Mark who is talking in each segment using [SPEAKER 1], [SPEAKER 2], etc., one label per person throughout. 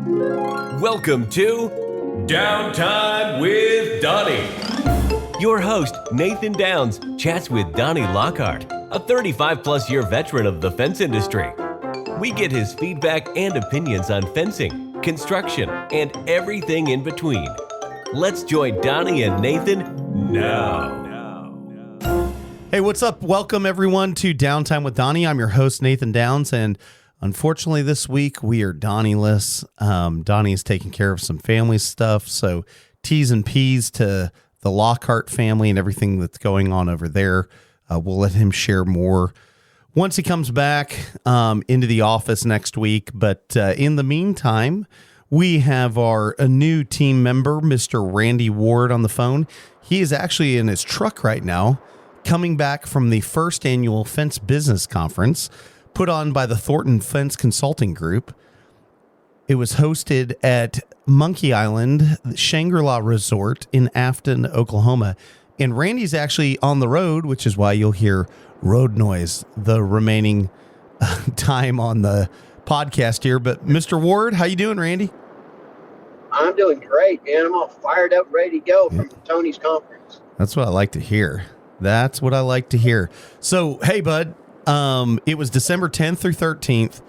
[SPEAKER 1] Welcome to Downtime with Donnie. Your host, Nathan Downs, chats with Donnie Lockhart, a 35-plus year veteran of the fence industry. We get his feedback and opinions on fencing, construction, and everything in between. Let's join Donnie and Nathan now.
[SPEAKER 2] Hey, what's up? Welcome, everyone, to Downtime with Donnie. I'm your host, Nathan Downs, and unfortunately, this week we are Donnie-less. Donnie is taking care of some family stuff, so T's and P's to the Lockhart family and everything that's going on over there. We'll let him share more once he comes back into the office next week. But in the meantime, we have a new team member, Mr. Randy Ward, on the phone. He is actually in his truck right now, coming back from the first annual Fence Business Conference put on by the Thornton Fence Consulting Group. It was hosted at Monkey Island, Shangri-La Resort in Afton, Oklahoma. And Randy's actually on the road, which is why you'll hear road noise the remaining time on the podcast here. But Mr. Ward, how you doing, Randy?
[SPEAKER 3] I'm doing great, man. I'm all fired up, ready to go from Tony's conference.
[SPEAKER 2] That's what I like to hear. So, hey, bud, it was December 10th through 13th,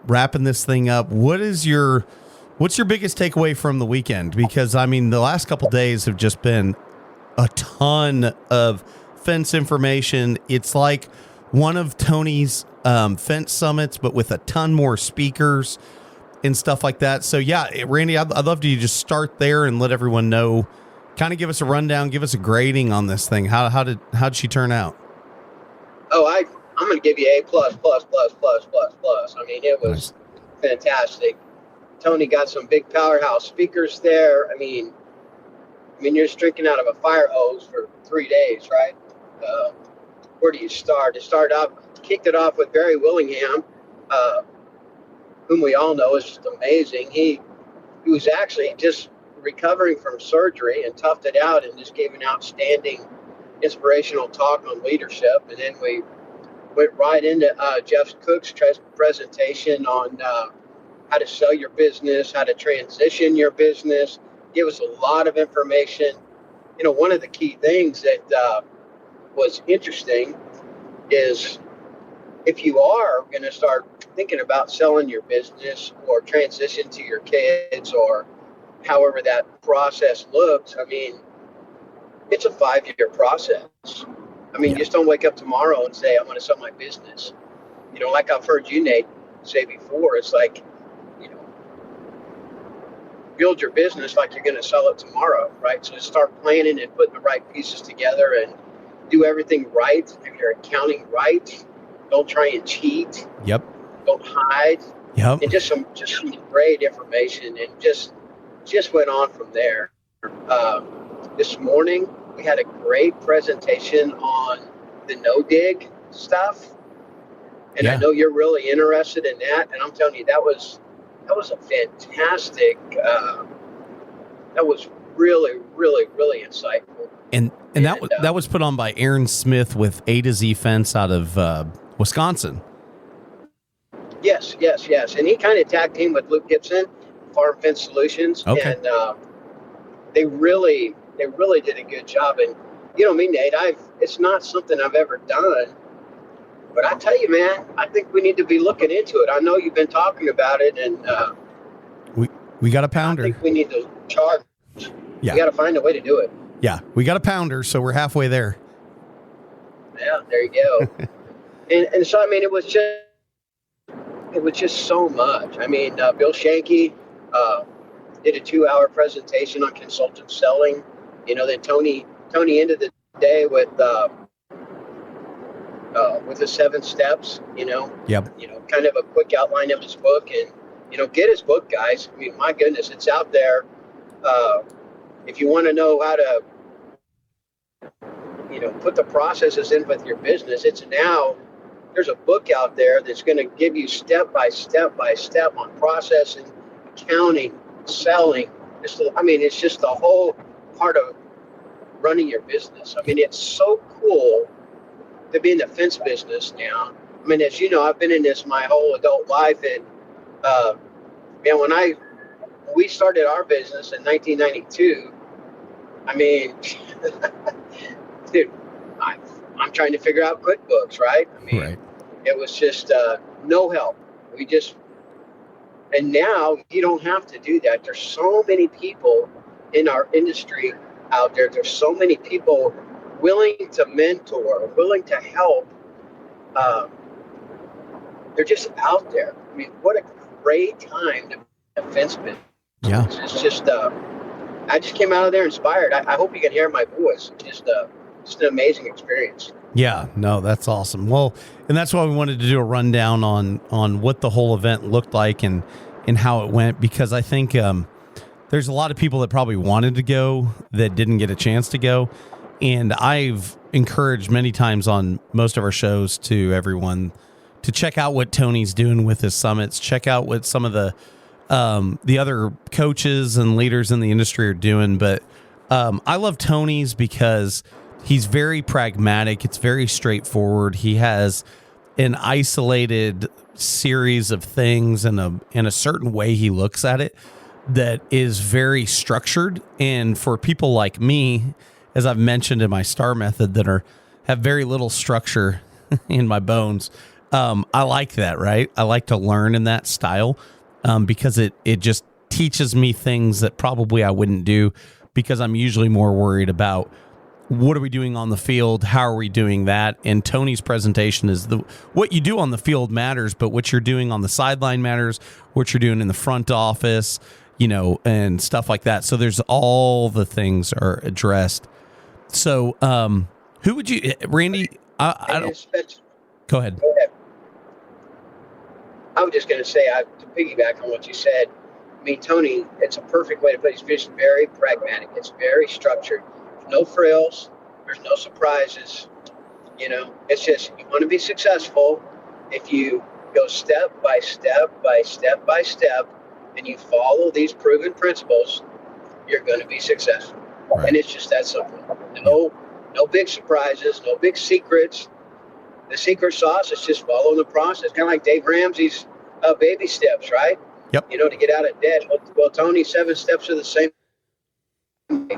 [SPEAKER 2] wrapping this thing up. What's your biggest takeaway from the weekend? Because, I mean, the last couple days have just been a ton of fence information. It's like one of Tony's fence summits, but with a ton more speakers and stuff like that. So, yeah, Randy, I'd love to just start there and let everyone know, kind of give us a rundown, give us a grading on this thing. How did she turn out?
[SPEAKER 3] Oh, I'm going to give you A+++++++. I mean, it was fantastic. Tony got some big powerhouse speakers there. I mean, you're just drinking out of a fire hose for 3 days, right? Where do you start? Kicked it off with Barry Willingham, whom we all know is just amazing. He was actually just recovering from surgery and toughed it out and just gave an outstanding inspirational talk on leadership. And then we went right into Jeff Cook's presentation on how to sell your business, how to transition your business. Give us a lot of information. You know, one of the key things that was interesting is if you are going to start thinking about selling your business or transition to your kids or however that process looks, I mean, it's a 5-year process. I mean, You just don't wake up tomorrow and say, I'm going to sell my business. You know, like I've heard you, Nate, say before, it's like, you know, build your business like you're going to sell it tomorrow, right? So start planning and putting the right pieces together and do everything right. Do your accounting right. Don't try and cheat.
[SPEAKER 2] Yep.
[SPEAKER 3] Don't hide.
[SPEAKER 2] Yep.
[SPEAKER 3] And just some great information, and just went on from there. This morning, we had a great presentation on the no-dig stuff. And I know you're really interested in that. And I'm telling you, that was a fantastic, that was really, really, really insightful.
[SPEAKER 2] And that was put on by Aaron Smith with A to Z Fence out of Wisconsin.
[SPEAKER 3] Yes. And he kind of tag teamed with Luke Gibson, Farm Fence Solutions.
[SPEAKER 2] Okay.
[SPEAKER 3] And they really did a good job. And you know me, Nate, it's not something I've ever done, but I tell you, man, I think we need to be looking into it. I know you've been talking about it, and
[SPEAKER 2] we got a pounder.
[SPEAKER 3] I think we need to charge.
[SPEAKER 2] Yeah.
[SPEAKER 3] We got to find a way to do it.
[SPEAKER 2] Yeah, we got a pounder, so we're halfway there.
[SPEAKER 3] Yeah, there you go. and so, I mean, it was just so much. I mean, Bill Shanky did a 2-hour presentation on consultative selling. You know, then Tony ended the day with the 7 steps. You know. Yep. You know, kind of a quick outline of his book, and you know, get his book, guys. I mean, my goodness, it's out there. If you want to know how to, you know, put the processes in with your business, there's a book out there that's going to give you step by step on processing, accounting, selling. It's just the whole part of running your business. I mean, it's so cool to be in the fence business now. I mean, as you know, I've been in this my whole adult life, and man, when we started our business in 1992, I mean, dude, I'm trying to figure out QuickBooks, right? I mean,
[SPEAKER 2] Right.
[SPEAKER 3] it was just no help. And now you don't have to do that. There's so many people in our industry out there. There's so many people willing to mentor, willing to help. They're just out there. I mean, what a great time to be a fenceman.
[SPEAKER 2] Yeah.
[SPEAKER 3] It's just, I just came out of there inspired. I hope you can hear my voice. Just an amazing experience.
[SPEAKER 2] Yeah, no, that's awesome. Well, and that's why we wanted to do a rundown on what the whole event looked like and how it went, because I think there's a lot of people that probably wanted to go that didn't get a chance to go. And I've encouraged many times on most of our shows to everyone to check out what Tony's doing with his summits, check out what some of the other coaches and leaders in the industry are doing. But I love Tony's because he's very pragmatic. It's very straightforward. He has an isolated series of things and in a certain way he looks at it that is very structured. And for people like me, as I've mentioned in my STAR method, that have very little structure in my bones, I like that, right? I like to learn in that style because it just teaches me things that probably I wouldn't do, because I'm usually more worried about what are we doing on the field? How are we doing that? And Tony's presentation is what you do on the field matters, but what you're doing on the sideline matters, what you're doing in the front office, and stuff like that. So there's all the things are addressed. So who would you, Randy, I don't, go ahead.
[SPEAKER 3] I was just going to say, to piggyback on what you said, I mean, Tony, it's a perfect way to put his vision. Very pragmatic. It's very structured. No frills. There's no surprises. It's just, you want to be successful. If you go step by step by step by step, and you follow these proven principles, you're going to be successful. Right. And it's just that simple. No big surprises, no big secrets. The secret sauce is just following the process. Kind of like Dave Ramsey's baby steps, right?
[SPEAKER 2] Yep.
[SPEAKER 3] To get out of debt. Well, Tony, 7 steps are the same. You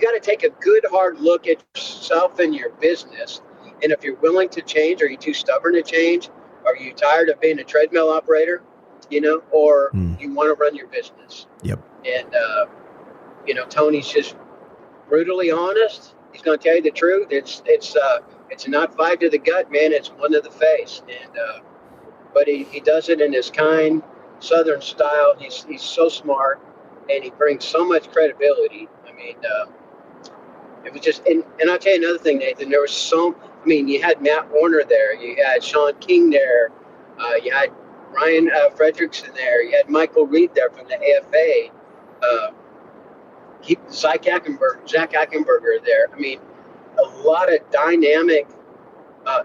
[SPEAKER 3] got to take a good hard look at yourself and your business. And if you're willing to change, are you too stubborn to change? Are you tired of being a treadmill operator? Or you want to run your business?
[SPEAKER 2] Yep.
[SPEAKER 3] And Tony's just brutally honest. He's going to tell you the truth. It's not 5 to the gut, man. It's 1 to the face. And but he does it in his kind Southern style. He's so smart, and he brings so much credibility. I mean, it was just. And I'll tell you another thing, Nathan. There was you had Matt Warner there. You had Sean King there. You had Ryan Fredrickson there. You had Michael Reed there from the AFA. Zach Ackenberger there. I mean, a lot of dynamic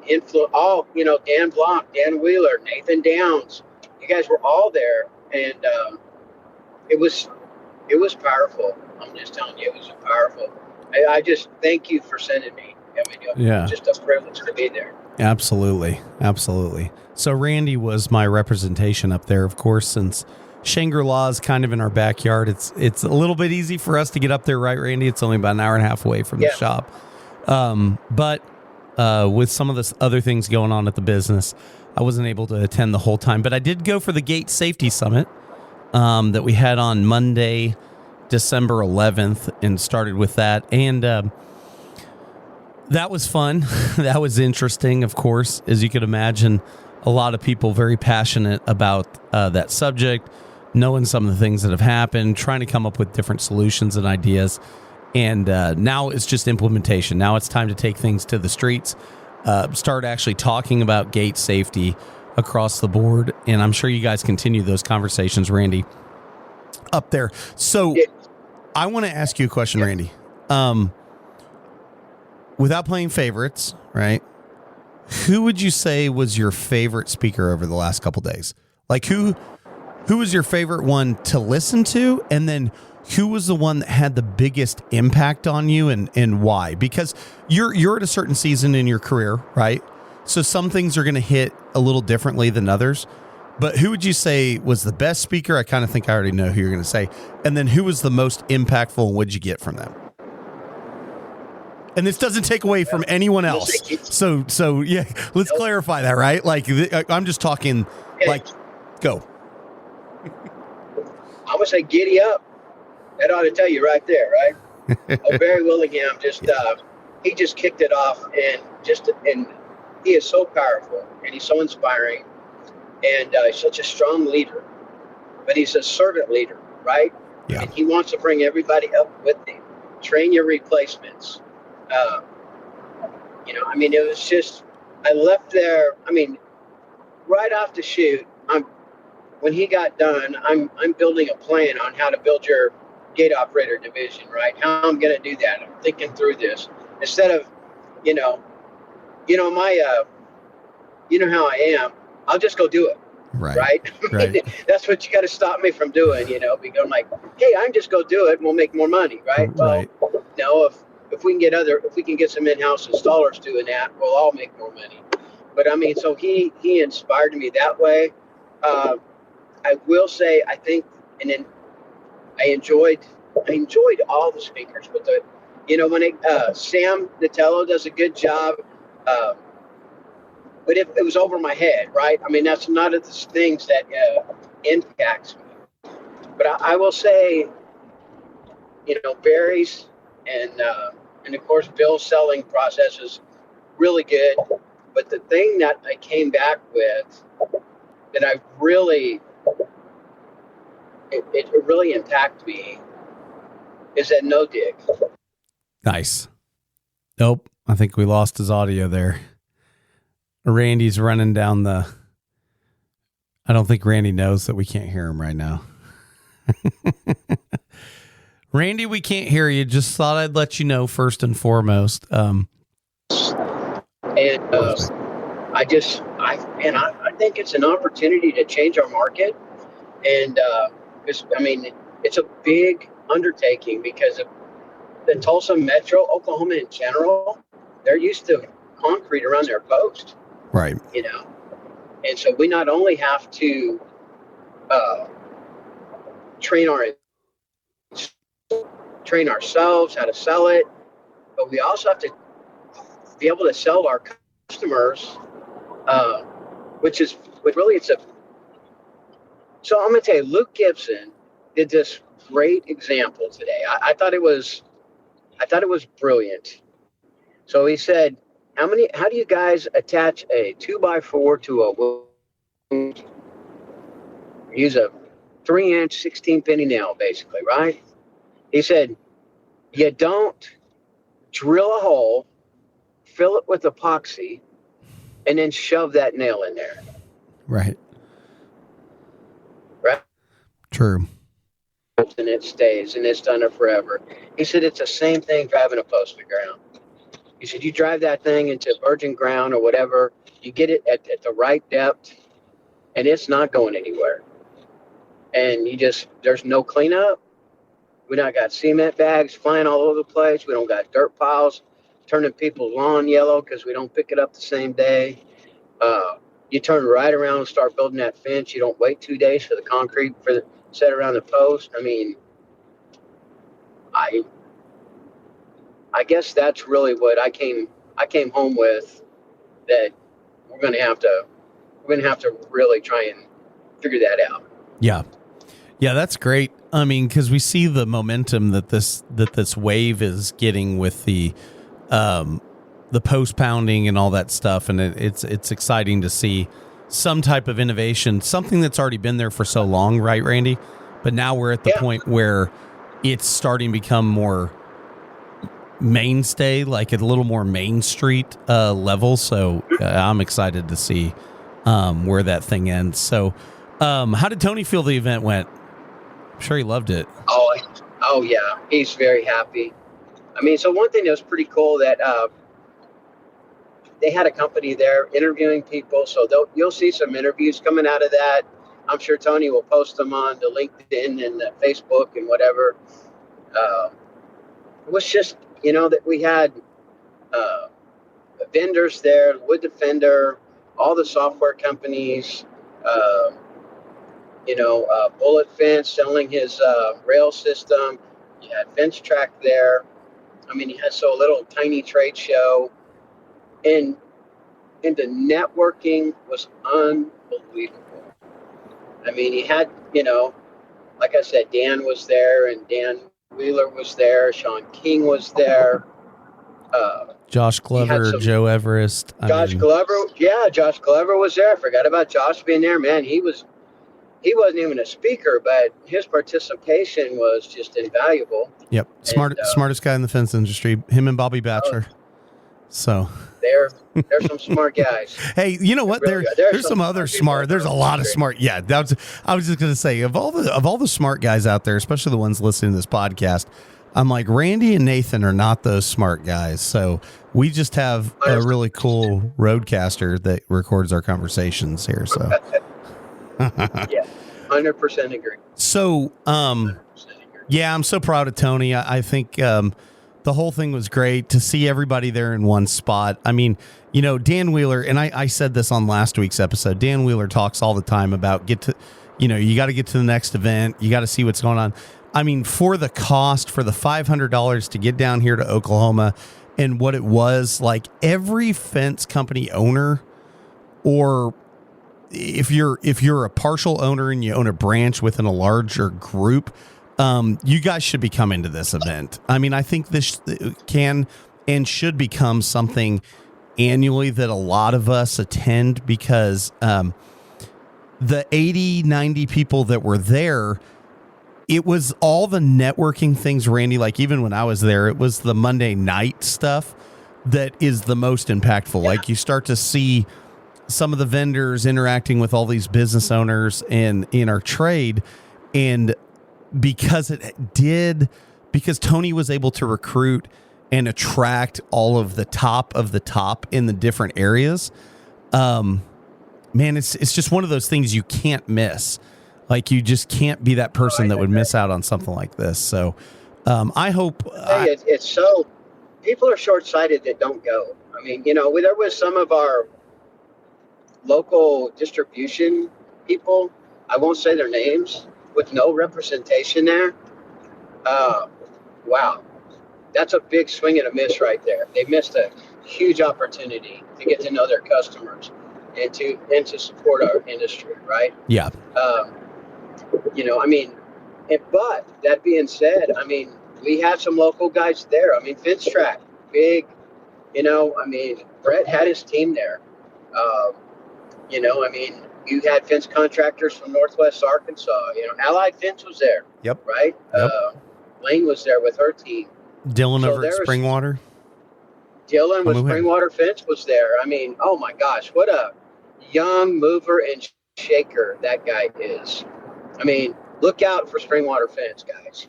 [SPEAKER 3] influence. Dan Block, Dan Wheeler, Nathan Downs. You guys were all there, and it was powerful. I'm just telling you, it was powerful. I just thank you for sending me. I mean, just a privilege to be there.
[SPEAKER 2] Absolutely. So Randy was my representation up there, of course, since Shangri-La is kind of in our backyard. It's a little bit easy for us to get up there, right, Randy? It's only about an hour and a half away from the shop. But with some of the other things going on at the business, I wasn't able to attend the whole time. But I did go for the Gate Safety Summit that we had on Monday, December 11th, and started with that. And that was fun. That was interesting, of course, as you could imagine. A lot of people very passionate about that subject, knowing some of the things that have happened, trying to come up with different solutions and ideas. And now it's just implementation. Now it's time to take things to the streets, start actually talking about gate safety across the board. And I'm sure you guys continue those conversations, Randy, up there. So I want to ask you a question, Randy. Without playing favorites, right? Who would you say was your favorite speaker over the last couple days? Like who was your favorite one to listen to? And then who was the one that had the biggest impact on you and why? Because you're at a certain season in your career, right? So some things are going to hit a little differently than others. But who would you say was the best speaker? I kind of think I already know who you're going to say. And then who was the most impactful, and what did you get from them? And this doesn't take away from anyone else. So yeah, let's clarify that, right? Like, I'm just talking, like, go.
[SPEAKER 3] I'm going to say giddy up. That ought to tell you right there, right? Barry Willingham he just kicked it off, and he is so powerful, and he's so inspiring, and he's such a strong leader, but he's a servant leader, right?
[SPEAKER 2] Yeah.
[SPEAKER 3] And he wants to bring everybody up with him, train your replacements. It was just, I left there. Right off the shoot, when he got done, I'm building a plan on how to build your gate operator division, right? How I'm going to do that. I'm thinking through this instead of, how I am. I'll just go do it. Right. That's what you got to stop me from doing, because I'm like, hey, I'm just go do it and we'll make more money. Right.
[SPEAKER 2] Right.
[SPEAKER 3] Well, no, if we can get some in-house installers doing that, we'll all make more money. But so he inspired me that way. I will say, I think, and then I enjoyed all the speakers, but when Sam Natello does a good job, but it was over my head, right? That's not of the things that impacts me. But I will say, Barry's and of course Bill's selling process is really good. But the thing that I came back with that I really it really impacted me is that no dig.
[SPEAKER 2] Nice. Nope. I think we lost his audio there. Randy's running down I don't think Randy knows that we can't hear him right now. Randy, we can't hear you. Just thought I'd let you know first and foremost. I think it's an opportunity to change our market. And it's a big undertaking because of the Tulsa Metro, Oklahoma in general, they're used to concrete around their post. Right.
[SPEAKER 3] And so we not only have to train ourselves how to sell it, but we also have to be able to sell to our customers, which really it's a. So I'm going to tell you, Luke Gibson did this great example today. I thought it was brilliant. So he said, how do you guys attach a 2x4 to a wound? Use a 3-inch 16 penny nail, basically, right? He said, you don't drill a hole, fill it with epoxy, and then shove that nail in there.
[SPEAKER 2] Right.
[SPEAKER 3] Right?
[SPEAKER 2] True.
[SPEAKER 3] And it stays, and it's done it forever. He said it's the same thing driving a post to ground. He said you drive that thing into virgin ground or whatever, you get it at the right depth, and it's not going anywhere. And there's no cleanup. We not got cement bags flying all over the place. We don't got dirt piles turning people's lawn yellow because we don't pick it up the same day. You turn right around and start building that fence. You don't wait 2 days for the concrete set around the post. I guess that's really what I came home with, that we're going to have to really try and figure that out.
[SPEAKER 2] Yeah. Yeah, that's great. Because we see the momentum that this wave is getting with the post pounding and all that stuff, and it's exciting to see some type of innovation, something that's already been there for so long, right, Randy? But now we're at the point where it's starting to become more mainstay, like at a little more Main Street level. So I'm excited to see where that thing ends. So how did Tony feel the event went? I'm sure he loved it.
[SPEAKER 3] Oh yeah, he's very happy. So one thing that was pretty cool that they had a company there interviewing people, so you'll see some interviews coming out of that. I'm sure Tony will post them on the LinkedIn and the Facebook and whatever. It was just, that we had vendors there, Wood Defender, all the software companies, Bullet Fence selling his rail system. You had Fence Track there. I mean, he had a little tiny trade show, and the networking was unbelievable. I mean, he had, like I said, Dan was there, and Dan Wheeler was there. Sean King was there.
[SPEAKER 2] Josh Glover, Joe Everest.
[SPEAKER 3] Josh Glover was there. I forgot about Josh being there. Man, he wasn't even a speaker, but his participation was just invaluable.
[SPEAKER 2] Yep, smartest guy in the fence industry. Him and Bobby Batchelor. So
[SPEAKER 3] they're some smart guys.
[SPEAKER 2] Hey, you know what?
[SPEAKER 3] Really
[SPEAKER 2] there's some other smart. There's a lot of smart. Yeah, I was just gonna say of all the smart guys out there, especially the ones listening to this podcast. I'm like, Randy and Nathan are not those smart guys. So we just have a really cool roadcaster that records our conversations here. So
[SPEAKER 3] yeah, 100% agree.
[SPEAKER 2] So, yeah, I'm so proud of Tony. I think the whole thing was great to see everybody there in one spot. I mean, Dan Wheeler, and I said this on last week's episode, Dan Wheeler talks all the time about you got to get to the next event. You got to see what's going on. I mean, for the cost, for the $500 to get down here to Oklahoma and what it was, like every fence company owner, or if you're a partial owner and you own a branch within a larger group, you guys should be coming to this event. I mean, I think this can and should become something annually that a lot of us attend, because the 80, 90 people that were there, it was all the networking things, Randy, like even when I was there, it was the Monday night stuff that is the most impactful. Yeah. Like you start to see some of the vendors interacting with all these business owners and in our trade. And because Tony was able to recruit and attract all of the top in the different areas, man, it's just one of those things you can't miss. Like you just can't be that person that would miss out on something like this. So I hope
[SPEAKER 3] it's so people are short-sighted that don't go. I mean, there was some of our local distribution people, I won't say their names, with no representation there. Wow. That's a big swing and a miss right there. They missed a huge opportunity to get to know their customers and to support our industry, right?
[SPEAKER 2] Yeah.
[SPEAKER 3] But that being said, I mean, we had some local guys there. I mean, Fence Track, big, Brett had his team there. You had fence contractors from Northwest Arkansas. Allied Fence was there.
[SPEAKER 2] Yep.
[SPEAKER 3] Right?
[SPEAKER 2] Yep.
[SPEAKER 3] Lane was there with her team.
[SPEAKER 2] Dylan over at Springwater.
[SPEAKER 3] Dylan with Springwater Fence was there. I mean, oh my gosh, what a young mover and shaker that guy is. I mean, look out for Springwater Fence, guys.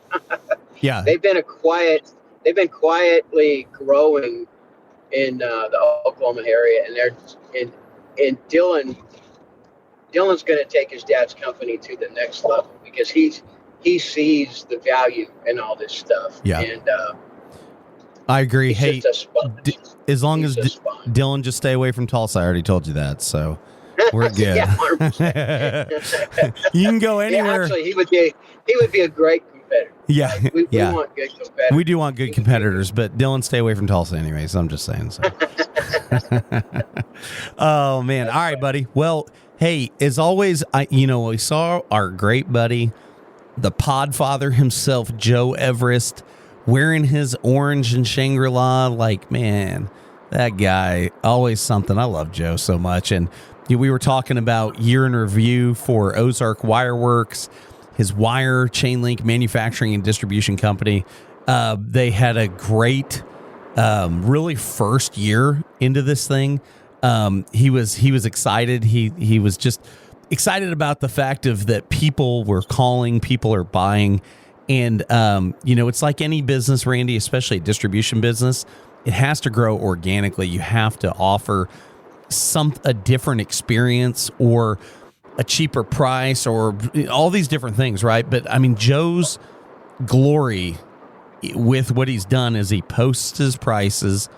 [SPEAKER 2] Yeah.
[SPEAKER 3] They've been quietly growing in the Oklahoma area, and Dylan's going to take his dad's company to the next level, because he sees the value in all this stuff.
[SPEAKER 2] Yeah.
[SPEAKER 3] And
[SPEAKER 2] I agree. Hey, as long as
[SPEAKER 3] Dylan
[SPEAKER 2] just stay away from Tulsa. I already told you that, so we're good.
[SPEAKER 3] Yeah,
[SPEAKER 2] you can go anywhere.
[SPEAKER 3] Yeah, actually, he would be a great competitor.
[SPEAKER 2] Yeah,
[SPEAKER 3] we want good competitors.
[SPEAKER 2] We do want good competitors, but Dylan, stay away from Tulsa anyways. I'm just saying. So. Oh man! All right, buddy. Well, hey, as always, we saw our great buddy, the Podfather himself, Joe Everest, wearing his orange and Shangri-La. Like, man, that guy, always something. I love Joe so much. And we were talking about year in review for Ozark Wireworks, his wire chain link manufacturing and distribution company. They had a great, really first year into this thing. He was excited. He was just excited about the fact of that people were calling, people are buying. And, it's like any business, Randy, especially a distribution business, it has to grow organically. You have to offer a different experience or a cheaper price or all these different things, right? But I mean, Joe's glory with what he's done is he posts his prices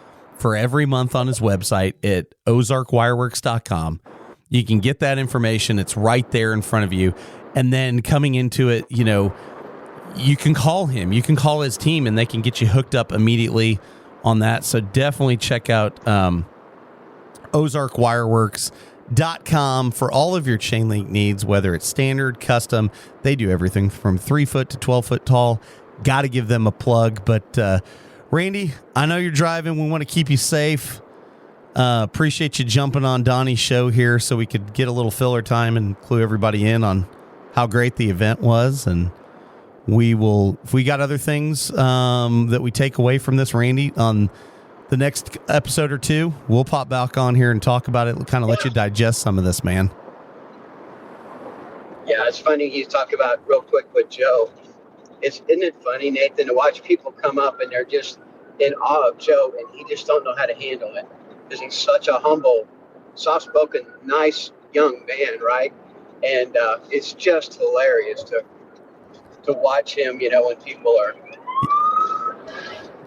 [SPEAKER 2] for every month on his website at ozarkwireworks.com. You can get that information. It's right there in front of you. And then coming into it, you know, you can call him. You can call his team, and they can get you hooked up immediately on that. So definitely check out ozarkwireworks.com for all of your chain link needs, whether it's standard, custom. They do everything from 3 foot to 12 foot tall. Got to give them a plug. But Randy, I know you're driving. We want to keep you safe. Appreciate you jumping on Donnie's show here so we could get a little filler time and clue everybody in on how great the event was. And we will, if we got other things that we take away from this, Randy, on the next episode or two, we'll pop back on here and talk about it, kind of let you digest some of this, man.
[SPEAKER 3] Yeah, it's funny you talk about real quick with Joe. Isn't it funny, Nathan, to watch people come up and they're just in awe of Joe, and he just don't know how to handle it because he's such a humble, soft-spoken, nice young man, right? And it's just hilarious to watch him, you know, when people are.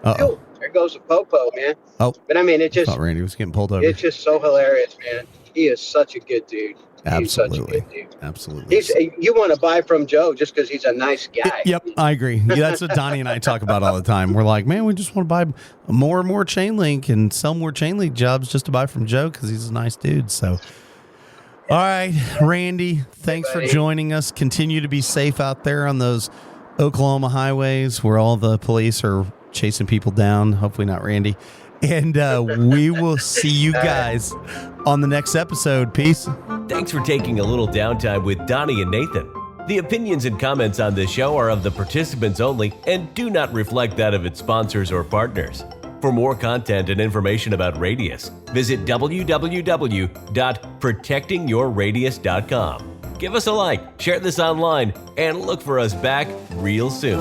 [SPEAKER 3] Oh, there goes a popo, man.
[SPEAKER 2] Oh,
[SPEAKER 3] but I mean, it just.
[SPEAKER 2] I thought Randy was getting pulled over.
[SPEAKER 3] It's just so hilarious, man. He is such a good dude.
[SPEAKER 2] Absolutely.
[SPEAKER 3] He's such a good dude.
[SPEAKER 2] Absolutely.
[SPEAKER 3] You want to buy from Joe just because he's a nice guy.
[SPEAKER 2] Yep, I agree. Yeah, that's what Donnie and I talk about all the time. We're like, man, we just want to buy more and more chain link and sell more chain link jobs just to buy from Joe because he's a nice dude. So, all right, Randy, thanks for joining us. Continue to be safe out there on those Oklahoma highways where all the police are chasing people down. Hopefully not Randy. And we will see you guys on the next episode. Peace.
[SPEAKER 1] Thanks for taking a little downtime with Donnie and Nathan. The opinions and comments on this show are of the participants only and do not reflect that of its sponsors or partners. For more content and information about Radius, visit www.protectingyourradius.com. Give us a like, share this online, and look for us back real soon.